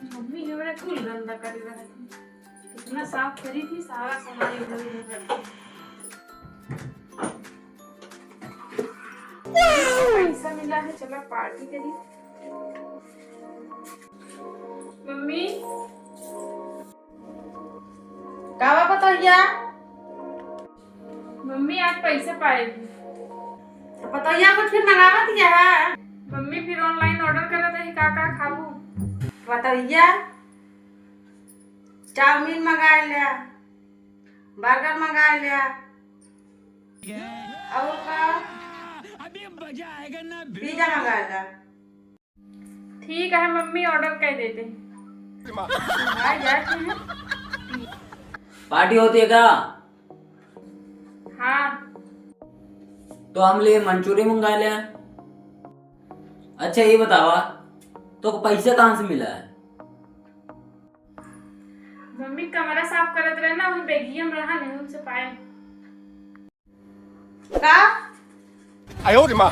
Mummy ने मेरा कुल गंदा कर दिया है। कितना साफ करी थी, सारा सामान इधर उधर रख दिया। पैसा मिला है, चलो पार्टी करी। मम्मी का बताइया? मम्मी आज पैसे पाएगी। बताइया कुछ फिर मंगावा दिया है? मम्मी फिर ऑनलाइन ऑर्डर कर रहे थे, का खाबू? बताइया चाउमीन मंगा लिया, बर्गर मंगा लिया, और का अभी मजा आएगा ना। पिज्जा मंगा लिया। ठीक है मम्मी, ऑर्डर कर देते हैं। जाते हैं। पार्टी होती है क्या? हाँ तो हम लिए मंचूरियन मंगा लिया। अच्छा ये बतावा, तो पैसा कहाँ से मिला है? मम्मी कमरा साफ करत रहे ना, वही बेगियम रहा नहीं, उनसे पाए। का? आयो रे माँ।